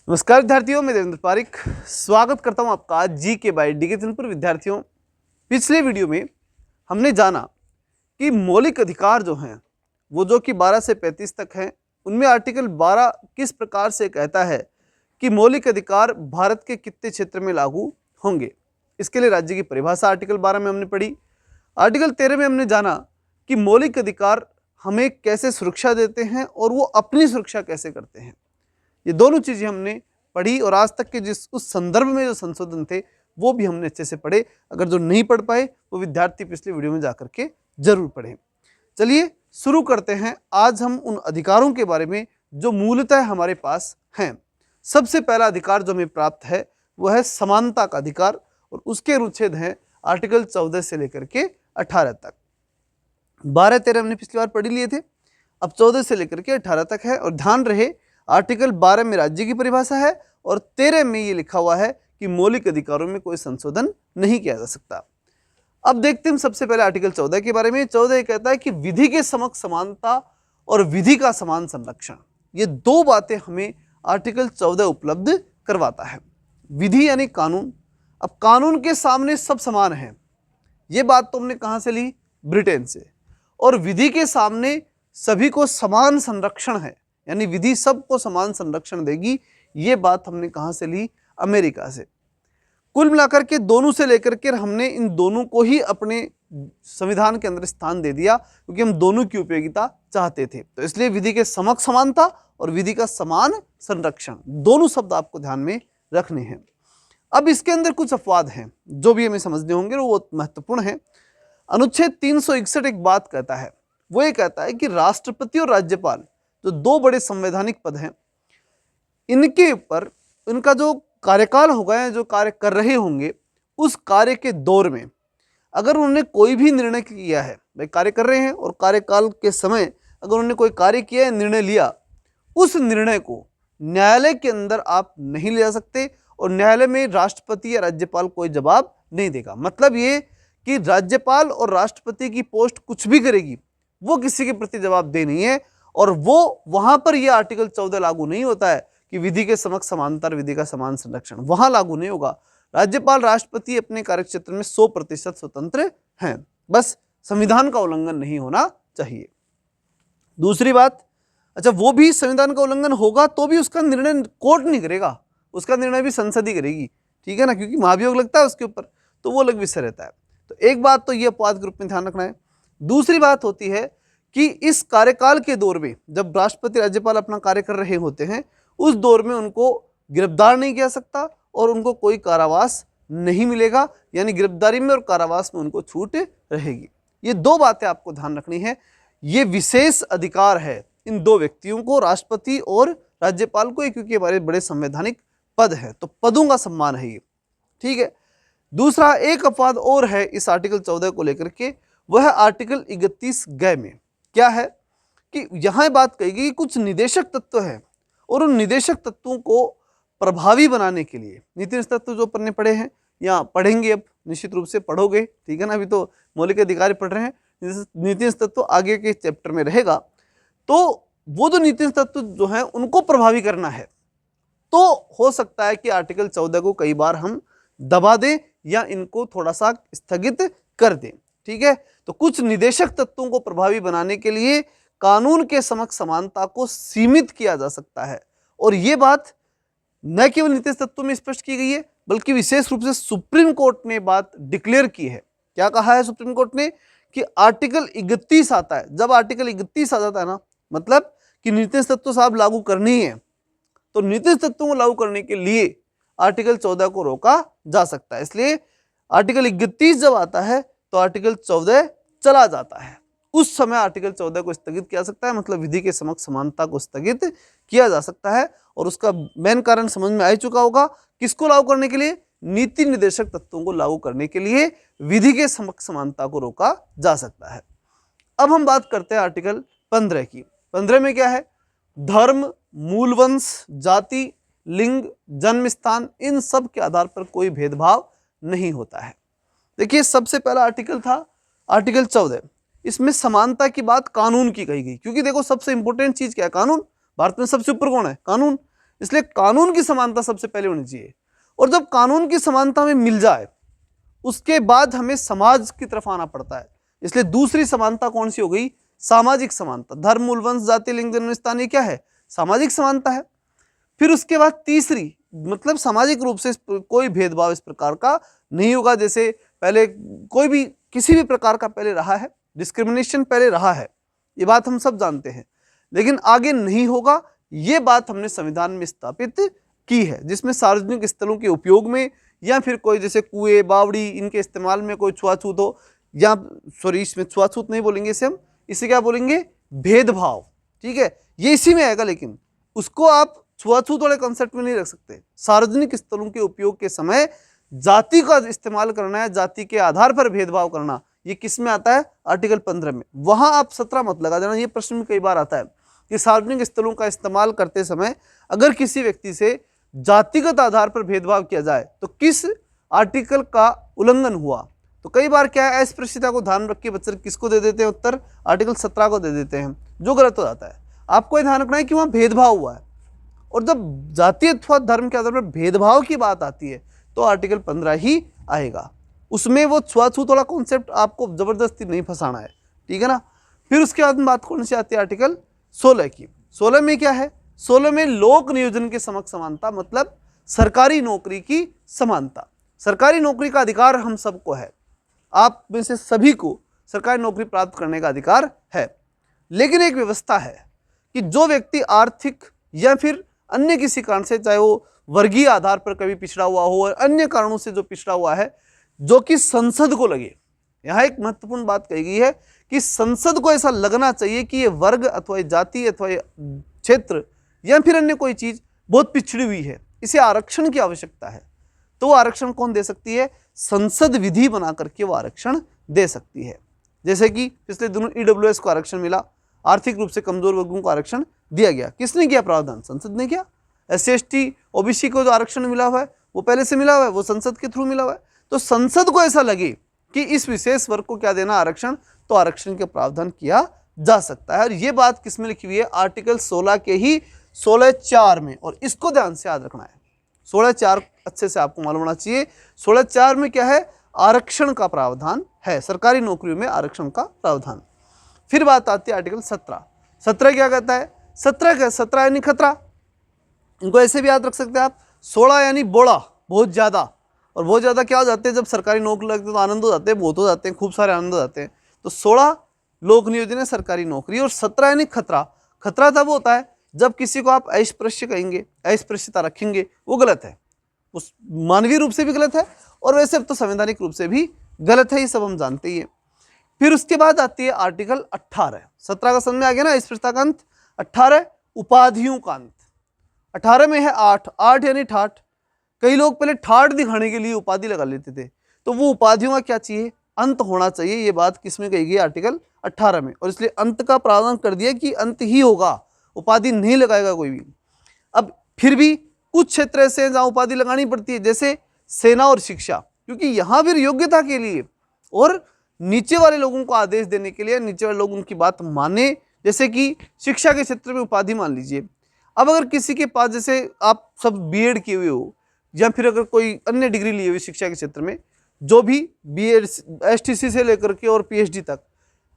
नमस्कार विद्यार्थियों, मैं देवेंद्र पारिक स्वागत करता हूं आपका जी के बाई डी के चैनल पर। विद्यार्थियों, पिछले वीडियो में हमने जाना कि मौलिक अधिकार जो हैं वो जो कि 12 से 35 तक हैं, उनमें आर्टिकल 12 किस प्रकार से कहता है कि मौलिक अधिकार भारत के कितने क्षेत्र में लागू होंगे। इसके लिए राज्य की परिभाषा आर्टिकल 12 में हमने पढ़ी। आर्टिकल 13 में हमने जाना कि मौलिक अधिकार हमें कैसे सुरक्षा देते हैं और वो अपनी सुरक्षा कैसे करते हैं। ये दोनों चीज़ें हमने पढ़ी और आज तक के जिस उस संदर्भ में जो संशोधन थे वो भी हमने अच्छे से पढ़े। अगर जो नहीं पढ़ पाए वो विद्यार्थी पिछले वीडियो में जाकर के जरूर पढ़ें। चलिए शुरू करते हैं। आज हम उन अधिकारों के बारे में जो मूलतः हमारे पास हैं। सबसे पहला अधिकार जो हमें प्राप्त है वो है समानता का अधिकार और उसके अनुच्छेद हैं आर्टिकल 14 से लेकर के 18 तक। 12-13 हमने पिछली बार पढ़ी लिए थे, अब 14 से लेकर के 18 तक है। और ध्यान रहे, आर्टिकल 12 में राज्य की परिभाषा है और 13 में ये लिखा हुआ है कि मौलिक अधिकारों में कोई संशोधन नहीं किया जा सकता। अब देखते हैं सबसे पहले आर्टिकल 14 के बारे में। 14 कहता है कि विधि के समक्ष समानता और विधि का समान संरक्षण, ये दो बातें हमें आर्टिकल 14 उपलब्ध करवाता है। विधि यानी कानून। अब कानून के सामने सब समान हैं, ये बात तो हमने कहाँ से ली? ब्रिटेन से। और विधि के सामने सभी को समान संरक्षण है, यानी विधि सबको समान संरक्षण देगी, ये बात हमने कहाँ से ली? अमेरिका से। कुल मिलाकर के दोनों से लेकर के हमने इन दोनों को ही अपने संविधान के अंदर स्थान दे दिया, क्योंकि हम दोनों की उपयोगिता चाहते थे। तो इसलिए विधि के समक्ष समानता और विधि का समान संरक्षण, दोनों शब्द आपको ध्यान में रखने हैं। अब इसके अंदर कुछ अपवाद हैं जो भी हमें समझने होंगे, वो महत्वपूर्ण है। अनुच्छेद 361 एक बात कहता है, वो ये कहता है कि राष्ट्रपति और राज्यपाल जो दो बड़े संवैधानिक पद हैं, इनके ऊपर इनका जो कार्यकाल होगा या जो कार्य कर रहे होंगे, उस कार्य के दौर में अगर उन्होंने कोई भी निर्णय किया है, भाई कार्य कर रहे हैं और कार्यकाल के समय अगर उन्होंने कोई कार्य किया है, निर्णय लिया, उस निर्णय को न्यायालय के अंदर आप नहीं ले जा सकते और न्यायालय में राष्ट्रपति या राज्यपाल कोई जवाब नहीं देगा। मतलब ये कि राज्यपाल और राष्ट्रपति की पोस्ट कुछ भी करेगी, वो किसी के प्रति जवाब दे नहीं है। और वो वहां पर यह आर्टिकल 14 लागू नहीं होता है कि विधि के समक्ष समानता, विधि का समान संरक्षण, वहां लागू नहीं होगा। राज्यपाल राष्ट्रपति अपने कार्यक्षेत्र में 100% स्वतंत्र हैं, बस संविधान का उल्लंघन नहीं होना चाहिए। दूसरी बात, अच्छा वो भी संविधान का उल्लंघन होगा तो भी उसका निर्णय कोर्ट नहीं करेगा, उसका निर्णय भी संसद ही करेगी, ठीक है ना, क्योंकि महाभियोग लगता है उसके ऊपर, तो वो अलग विषय रहता है। तो एक बात तो ये अपवाद ग्रुप में ध्यान रखना है। दूसरी बात होती है कि इस कार्यकाल के दौर में जब राष्ट्रपति राज्यपाल अपना कार्य कर रहे होते हैं, उस दौर में उनको गिरफ्तार नहीं किया सकता और उनको कोई कारावास नहीं मिलेगा, यानी गिरफ्तारी में और कारावास में उनको छूट रहेगी। ये दो बातें आपको ध्यान रखनी है। ये विशेष अधिकार है इन दो व्यक्तियों को, राष्ट्रपति और राज्यपाल को, क्योंकि हमारे बड़े संवैधानिक पद है, तो पदों का सम्मान है ये, ठीक है। दूसरा एक अपवाद और है इस आर्टिकल 14 को लेकर के, वह है आर्टिकल 31 ग में। क्या है कि यहां बात कही गई कुछ निदेशक तत्व है और उन निदेशक तत्वों को प्रभावी बनाने के लिए, नीति तत्व जो पढ़ने पड़े हैं या पढ़ेंगे, अब निश्चित रूप से पढ़ोगे, ठीक है ना, अभी तो मौलिक अधिकार पढ़ रहे हैं, नीति तत्व आगे के चैप्टर में रहेगा। तो वो जो नीति तत्व जो है उनको प्रभावी करना है, तो हो सकता है कि आर्टिकल 14 को कई बार हम दबा दें या इनको थोड़ा सा स्थगित कर दें, ठीक है। तो कुछ निदेशक तत्वों को प्रभावी बनाने के लिए कानून के समक्ष समानता को सीमित किया जा सकता है, और ये बात न केवल नीति तत्व में स्पष्ट की गई है, बल्कि विशेष रूप से सुप्रीम कोर्ट ने बात डिक्लेयर की है। क्या कहा है सुप्रीम कोर्ट ने? कि आर्टिकल 31 आता है, जब आर्टिकल 31 आ जाता है ना, मतलब कि नीति तत्व साहब लागू करनी है, तो नीति तत्वों को लागू करने के लिए आर्टिकल 14 को रोका जा सकता है। इसलिए आर्टिकल 31 जब आता है तो आर्टिकल 14 चला जाता है, उस समय आर्टिकल 14 को स्थगित किया जा सकता है, मतलब विधि के समक्ष समानता को स्थगित किया जा सकता है। और उसका मेन कारण समझ में आ चुका होगा, किसको लागू करने के लिए? नीति निर्देशक तत्वों को लागू करने के लिए विधि के समक्ष समानता को रोका जा सकता है। अब हम बात करते हैं आर्टिकल 15 की। 15 में क्या है? धर्म, मूलवंश, जाति, लिंग, जन्म स्थान, इन सब के आधार पर कोई भेदभाव नहीं होता है। देखिए सबसे पहला आर्टिकल था आर्टिकल 14, इसमें समानता की बात कानून की कही गई, क्योंकि देखो सबसे इंपॉर्टेंट चीज क्या है? कानून। भारत में सबसे ऊपर कौन है? कानून। इसलिए कानून की समानता सबसे पहले होनी चाहिए। और जब कानून की समानता हमें मिल जाए उसके बाद हमें समाज की तरफ आना पड़ता है। इसलिए दूसरी समानता कौन सी हो गई? सामाजिक समानता। धर्म, मूल, वंश, जाति, लिंग, जन्म स्थान, ये क्या है? सामाजिक समानता है। फिर उसके बाद तीसरी, मतलब सामाजिक रूप से कोई भेदभाव इस प्रकार का नहीं होगा, जैसे पहले कोई भी किसी भी प्रकार का पहले रहा है, डिस्क्रिमिनेशन पहले रहा है, ये बात हम सब जानते हैं, लेकिन आगे नहीं होगा। ये बात हमने संविधान में स्थापित की है, जिसमें सार्वजनिक स्थलों के उपयोग में या फिर कोई जैसे कुएं, बावड़ी, इनके इस्तेमाल में कोई छुआछूत हो, या सॉरी इसमें छुआछूत नहीं बोलेंगे इसे हम, इसे क्या बोलेंगे? भेदभाव। ठीक है, ये इसी में आएगा, लेकिन उसको आप छुआछूत वाले कॉन्सेप्ट में नहीं रख सकते। सार्वजनिक स्थलों के उपयोग के समय जाति का इस्तेमाल करना है, जाति के आधार पर भेदभाव करना, ये किस में आता है? आर्टिकल 15 में। वहां आप 17 मत लगा देना, ये प्रश्न में कई बार आता है कि सार्वजनिक स्थलों का इस्तेमाल करते समय अगर किसी व्यक्ति से जातिगत आधार पर भेदभाव किया जाए तो किस आर्टिकल का उल्लंघन हुआ? तो कई बार क्या है, अस्पृश्यता को ध्यान रख के बच्चे किसको दे देते हैं उत्तर? आर्टिकल 17 को दे देते हैं, जो गलत हो जाता है। आपको ध्यान रखना है कि वहां भेदभाव हुआ है, और जब जाति अथवा धर्म के आधार पर भेदभाव की बात आती है तो आर्टिकल 15 ही आएगा। उसमें वो छुआछूत वाला कॉन्सेप्ट आपको जबरदस्ती नहीं फंसाना है, ठीक है ना। फिर उसके बाद में बात कौन सी आती है? आर्टिकल 16 की। 16 में क्या है? 16 में लोक नियोजन के समक्ष समानता, मतलब सरकारी नौकरी की समानता। सरकारी नौकरी का अधिकार हम सबको है, आप में से सभी को सरकारी नौकरी प्राप्त करने का अधिकार है, लेकिन एक व्यवस्था है कि जो व्यक्ति आर्थिक या फिर अन्य किसी कारण से, चाहे वो वर्गीय आधार पर कभी पिछड़ा हुआ हो और अन्य कारणों से जो पिछड़ा हुआ है, जो कि संसद को लगे, यहाँ एक महत्वपूर्ण बात कही गई है कि संसद को ऐसा लगना चाहिए कि ये वर्ग अथवा जाति अथवा क्षेत्र या फिर अन्य कोई चीज बहुत पिछड़ी हुई है, इसे आरक्षण की आवश्यकता है, तो वो आरक्षण कौन दे सकती है? संसद विधि बना करके वो आरक्षण दे सकती है। जैसे कि पिछले दिनों ईडब्ल्यूएस को आरक्षण मिला, आर्थिक रूप से कमजोर वर्गों को आरक्षण दिया गया। किसने किया प्रावधान? संसद ने किया। SC/ST OBC को जो आरक्षण मिला हुआ है वो पहले से मिला हुआ है, वो संसद के थ्रू मिला हुआ है। तो संसद को ऐसा लगे कि इस विशेष वर्ग को क्या देना? आरक्षण, तो आरक्षण के प्रावधान किया जा सकता है। और ये बात किसमें लिखी हुई है? आर्टिकल 16 के ही 16(4) में, और इसको ध्यान से याद रखना है। 16(4) अच्छे से आपको मालूम होना चाहिए। 16(4) में क्या है? आरक्षण का प्रावधान है, सरकारी नौकरियों में आरक्षण का प्रावधान। फिर बात आती है आर्टिकल 17। 17 क्या कहता है? 17 यानी खतरा, इनको ऐसे भी याद रख सकते हैं आप। 16 यानी बोड़ा, बहुत ज्यादा, और बहुत ज्यादा क्या हो जाते हैं? जब सरकारी नौकरी लगती है तो आनंद हो जाते हैं, बहुत हो जाते हैं, खूब सारे आनंद हो जाते हैं। तो 16 लोक नियोजन है, सरकारी नौकरी, और 17 यानी खतरा। खतरा तब होता है जब किसी को आप अस्पृश्य कहेंगे, अस्पृश्यता रखेंगे, वो गलत है, उस मानवीय रूप से भी गलत है और वैसे तो संवैधानिक रूप से भी गलत है, ये सब हम जानते ही हैं। फिर उसके बाद आती है आर्टिकल 18। 17 का समझ में आ गया ना, अस्पृश्यता का अंत। 18 उपाधियों का अंत। 18 में है 8 यानी ठाठ। कई लोग पहले ठाठ दिखाने के लिए उपाधि लगा लेते थे, तो वो उपाधियों का क्या चाहिए? अंत होना चाहिए। ये बात किसमें कही गई? आर्टिकल 18 में, और इसलिए अंत का प्रावधान कर दिया कि अंत ही होगा, उपाधि नहीं लगाएगा कोई भी। अब फिर भी कुछ क्षेत्र ऐसे हैं जहां उपाधि लगानी पड़ती है, जैसे सेना और शिक्षा, क्योंकि यहां फिर योग्यता के लिए और नीचे वाले लोगों को आदेश देने के लिए, नीचे वाले लोग उनकी बात माने, जैसे कि शिक्षा के क्षेत्र में उपाधि मान लीजिए। अब अगर किसी के पास, जैसे आप सब बीएड किए हुए हो या फिर अगर कोई अन्य डिग्री लिए हुई शिक्षा के क्षेत्र में, जो भी बीएड STC से लेकर के और PhD तक,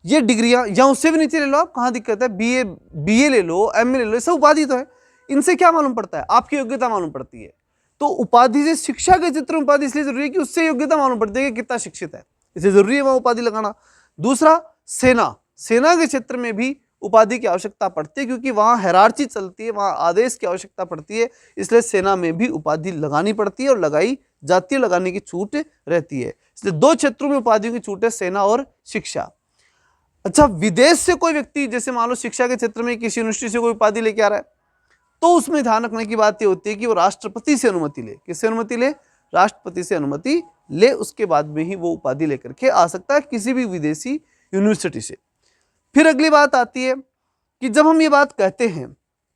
ये डिग्रियां, या उससे भी नीचे ले लो आप, कहाँ दिक्कत है? BA ले लो, MA ले लो, ये सब उपाधि तो है। इनसे क्या मालूम पड़ता है? आपकी योग्यता मालूम पड़ती है। तो उपाधि से, शिक्षा के क्षेत्र में उपाधि इसलिए जरूरी है कि उससे योग्यता मालूम पड़ती है कि कितना शिक्षित है, इसलिए जरूरी है वहां उपाधि लगाना। दूसरा, सेना के क्षेत्र में भी उपाधि की आवश्यकता पड़ती है, क्योंकि वहां हायरार्ची चलती है, वहां आदेश की आवश्यकता पड़ती है, इसलिए सेना में भी उपाधि लगानी पड़ती है और लगाई जाती है, लगाने की छूट रहती है। इसलिए 2 क्षेत्रों में उपाधियों की छूट है, सेना और शिक्षा। अच्छा, विदेश से कोई व्यक्ति, जैसे मान लो शिक्षा के क्षेत्र में किसी यूनिवर्सिटी से कोई उपाधि लेके आ रहा है, तो उसमें ध्यान रखने की बात ये होती है कि वो राष्ट्रपति से अनुमति ले। किससे अनुमति ले? राष्ट्रपति से अनुमति ले, उसके बाद में ही वो उपाधि लेकर के आ सकता है किसी भी विदेशी यूनिवर्सिटी से। फिर अगली बात आती है कि जब हम ये बात कहते हैं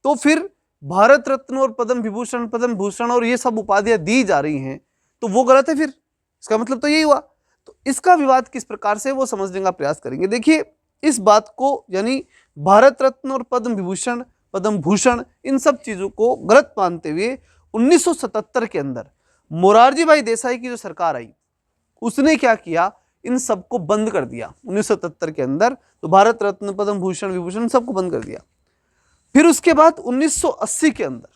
तो फिर भारत रत्न और पद्म भूषण और ये सब उपाधियां दी जा रही हैं, तो वो गलत है। फिर इसका मतलब तो यही हुआ। तो इसका विवाद किस प्रकार से, वो समझने का प्रयास करेंगे। देखिए, इस बात को, यानी भारत रत्न और पद्म विभूषण पद्म भूषण, इन सब चीज़ों को गलत मानते हुए 1977 के अंदर मोरारजी भाई देसाई की जो सरकार आई उसने क्या किया, इन सबको बंद कर दिया 1977 के अंदर। तो भारत रत्न, पद्म भूषण, विभूषण सबको बंद कर दिया। फिर उसके बाद 1980 के अंदर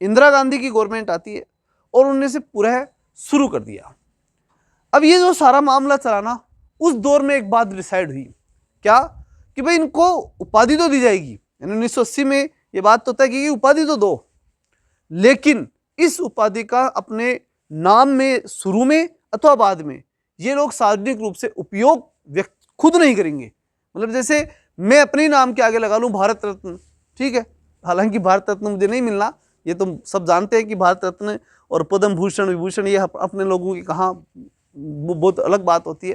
इंदिरा गांधी की गवर्नमेंट आती है और उन्होंने से पुनः शुरू कर दिया। अब ये जो सारा मामला चला ना, उस दौर में एक बात डिसाइड हुई, क्या कि भाई इनको उपाधि तो दी जाएगी, यानी 1980 में ये बात तो तय की कि उपाधि तो दो, लेकिन इस उपाधि का अपने नाम में शुरू में अथवा बाद में ये लोग सार्वजनिक रूप से उपयोग खुद नहीं करेंगे। मतलब जैसे मैं अपने नाम के आगे लगा लूं भारत रत्न, ठीक है, हालांकि भारत रत्न मुझे नहीं मिलना, ये तो सब जानते हैं कि भारत रत्न और पद्म भूषण, विभूषण ये अपने लोगों की कहाँ बहुत अलग बात होती है।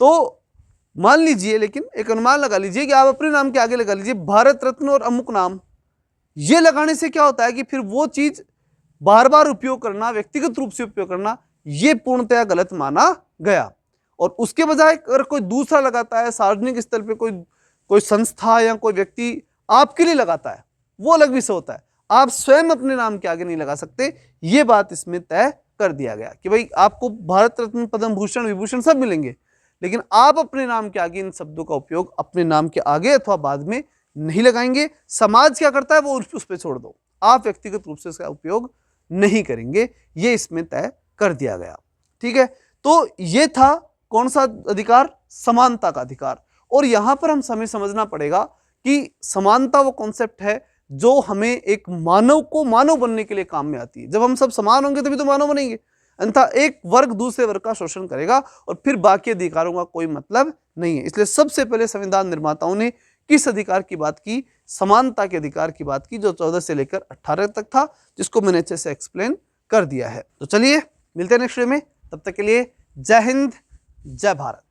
तो मान लीजिए, लेकिन एक अनुमान लगा लीजिए कि आप अपने नाम के आगे लगा लीजिए भारत रत्न और अमुक नाम, ये लगाने से क्या होता है कि फिर वो चीज बार बार उपयोग करना, व्यक्तिगत रूप से उपयोग करना, ये पूर्णतया गलत माना गया। और उसके बजाय अगर कोई दूसरा लगाता है, सार्वजनिक स्तर पे कोई संस्था या कोई व्यक्ति आपके लिए लगाता है, वो अलग विषय होता है, आप स्वयं अपने नाम के आगे नहीं लगा सकते। ये बात इसमें तय कर दिया गया कि भाई आपको भारत रत्न, पद्म भूषण, विभूषण सब मिलेंगे, लेकिन आप अपने नाम के आगे इन शब्दों का उपयोग अपने नाम के आगे अथवा बाद में नहीं लगाएंगे। समाज क्या करता है वो उस पर छोड़ दो, आप व्यक्तिगत रूप से इसका उपयोग नहीं करेंगे, ये इसमें तय कर दिया गया। ठीक है, तो ये था कौन सा अधिकार, समानता का अधिकार। और यहां पर हम हमें समझना पड़ेगा कि समानता वो कॉन्सेप्ट है जो हमें एक मानव को मानव बनने के लिए काम में आती है। जब हम सब समान होंगे तभी तो मानव बनेंगे, अन्यथा एक वर्ग दूसरे वर्ग का शोषण करेगा और फिर बाकी अधिकारों का कोई मतलब नहीं है। इसलिए सबसे पहले संविधान निर्माताओं ने किस अधिकार की बात की, समानता के अधिकार की बात की, जो 14 से लेकर 18 तक था, जिसको मैंने अच्छे से एक्सप्लेन कर दिया है। तो चलिए मिलते हैं नेक्स्ट वीडियो में, तब तक के लिए जय हिंद, जय भारत।